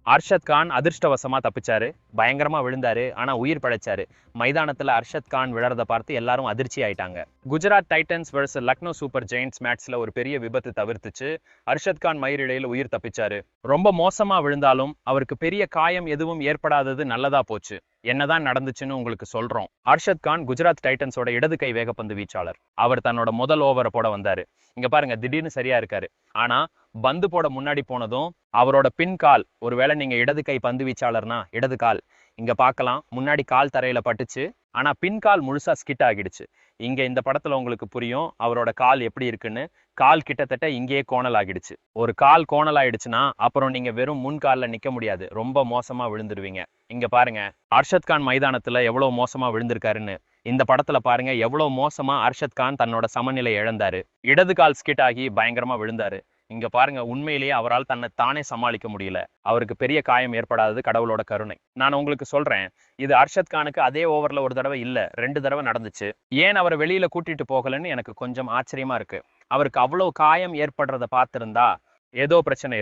அர்ஷத் கான் அதிர்ஷ்டவசமா தப்பிச்சாரு, பயங்கரமா விழுந்தாரு, ஆனா உயிர் பழைச்சாரு. மைதானத்துல அர்ஷத் கான் விழறத பார்த்து எல்லாரும் அதிர்ச்சி ஆயிட்டாங்க. Gujarat Titans versus Lucknow super Giants மேட்ச்ல ஒரு பெரிய விபத்து தவிர்த்துச்சு. அர்ஷத் கான் மயிரிழையில உயிர் தப்பிச்சாரு. ரொம்ப மோசமா விழுந்தாலும் அவருக்கு பெரிய காயம் எதுவும் ஏற்படாதது நல்லதா போச்சு. என்னதான் நடந்துச்சுன்னு உங்களுக்கு சொல்றோம். அர்ஷத் கான் குஜராத் டைட்டன்ஸோட இடது கை வேகப்பந்து வீச்சாளர். அவர் தன்னோட முதல் ஓவரை போட வந்தாரு. இங்க பாருங்க, திடீர்னு சரியா இருக்காரு. ஆனா பந்து போட முன்னாடி போனதும் அவரோட பின் கால், ஒருவேளை நீங்க இடது கை பந்து வீச்சாளர்னா இடது கால் இங்க பார்க்கலாம், முன்னாடி கால் தரையில பட்டுச்சு. ஆனா பின் கால் முழுசா ஸ்கிட் ஆகிடுச்சு. இங்க இந்த படத்துல உங்களுக்கு புரியும் அவரோட கால் எப்படி இருக்குன்னு. கால் கிட்டத்தட்ட இங்கேயே கோணல் ஆகிடுச்சு. ஒரு கால் கோணல் ஆயிடுச்சுன்னா அப்புறம் நீங்க வெறும் முன் கால்ல நிக்க முடியாது, ரொம்ப மோசமா விழுந்துருவீங்க. இங்க பாருங்க அர்ஷத் கான் மைதானத்துல எவ்வளவு மோசமா விழுந்திருக்காருன்னு. இந்த படத்துல பாருங்க எவ்வளவு மோசமா அர்ஷத் கான் தன்னோட சமநிலை இழந்தாரு. இடது கால் ஸ்கிட் ஆகி பயங்கரமா விழுந்தாரு. இங்க பாருங்க, உண்மையிலேயே அவரால் தன்னை தானே சமாளிக்க முடியல. அவருக்கு பெரிய காயம் ஏற்படாதது கடவுளோட கருணை. நான் உங்களுக்கு சொல்றேன், இது அர்ஷத் கானுக்கு அதே ஓவர்ல ஒரு தடவை இல்ல 2 தடவை நடந்துச்சு. ஏன் அவரை வெளியில கூட்டிட்டு போகலன்னு எனக்கு கொஞ்சம் ஆச்சரியமா இருக்கு. அவருக்கு அவ்வளவு காயம் ஏற்படுறத பார்த்திருந்தா ஏதோ பிரச்சனை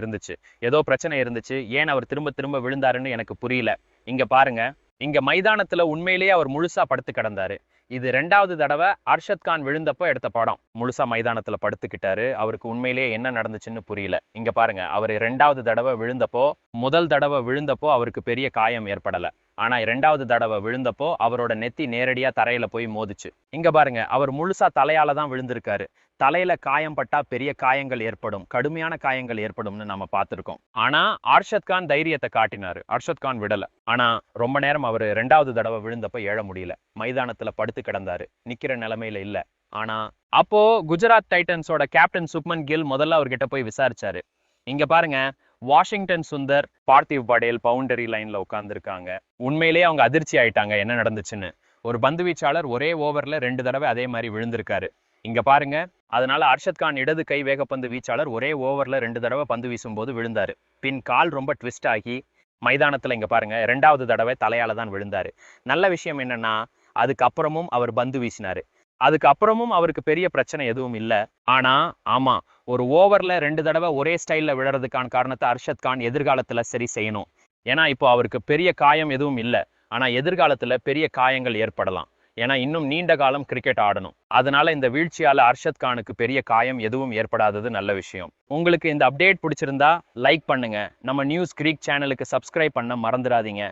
இருந்துச்சு. ஏன் அவர் திரும்ப திரும்ப விழுந்தாருன்னு எனக்கு புரியல. இங்க பாருங்க, இங்க மைதானத்துல உண்மையிலேயே அவர் முழுசா படுத்து கிடந்தாரு. இது 2வது தடவை அர்ஷத் கான் விழுந்தப்போ எடுத்த படம். முழுசா மைதானத்துல படுத்துக்கிட்டாரு. அவருக்கு உண்மையிலேயே என்ன நடந்துச்சுன்னு புரியல. இங்க பாருங்க, அவர் 2வது தடவை விழுந்தப்போ, முதல் தடவை விழுந்தப்போ அவருக்கு பெரிய காயம் ஏற்படல. ஆனா 2வது தடவை விழுந்தப்போ அவரோட நெத்தி நேரடியா தரையில போய் மோதிச்சு. இங்க பாருங்க, அவர் முழுசா தலையால தான் விழுந்திருக்காரு. தலையில காயம் பட்டா பெரிய காயங்கள் ஏற்படும், கடுமையான காயங்கள் ஏற்படும்னு நம்ம பார்த்திருக்கோம். ஆனா அர்ஷத் கான் தைரியத்தை காட்டினாரு. அர்ஷத் கான் விடல. ஆனா ரொம்ப நேரம் அவர் 2வது தடவை விழுந்தப்ப எழ முடியல. மைதானத்துல படுத்து கிடந்தாரு, நிக்கிற நிலைமையில இல்ல. ஆனா அப்போ குஜராத் டைட்டன்ஸோட கேப்டன் சுப்மன் கில் முதல்ல அவர்கிட்ட போய் விசாரிச்சாரு. இங்க பாருங்க, வாஷிங்டன் சுந்தர், பார்த்திவ் படேல் பவுண்டரி லைன்ல உட்கார்ந்துருக்காங்க. உண்மையிலேயே அவங்க அதிர்ச்சி ஆயிட்டாங்க என்ன நடந்துச்சுன்னு. ஒரு பந்து வீச்சாளர் ஒரே ஓவர்ல 2 தடவை அதே மாதிரி விழுந்திருக்காரு. இங்க பாருங்க, அதனால அர்ஷத் கான் இடது கை வேகப்பந்து வீச்சாளர் ஒரே ஓவர்ல 2 தடவை பந்து வீசும் போது விழுந்தாரு. பின் கால் ரொம்ப ட்விஸ்ட் ஆகி மைதானத்துல இங்க பாருங்க 2வது தடவை தலையால தான் விழுந்தாரு. நல்ல விஷயம் என்னன்னா, அதுக்கப்புறமும் அவர் பந்து வீசினாரு. அதுக்கப்புறமும் அவருக்கு பெரிய பிரச்சனை எதுவும் இல்ல. ஆனா ஆமா, ஒரு ஓவர்ல 2 தடவை ஒரே ஸ்டைல்ல விழறதுக்கான காரணத்தை அர்ஷத் கான் எதிர்காலத்துல சரி செய்யணும். ஏன்னா இப்போ அவருக்கு பெரிய காயம் எதுவும் இல்ல. ஆனா எதிர்காலத்துல பெரிய காயங்கள் ஏற்படலாம். ஏன்னா இன்னும் நீண்ட காலம் கிரிக்கெட் ஆடணும். அதனால இந்த வீழ்ச்சியால அர்ஷத் கானுக்கு பெரிய காயம் எதுவும் ஏற்படாதது நல்ல விஷயம். உங்களுக்கு இந்த அப்டேட் பிடிச்சிருந்தா லைக் பண்ணுங்க. நம்ம நியூஸ் கிரீக் சேனலுக்கு சப்ஸ்கிரைப் பண்ண மறந்துடாதீங்க.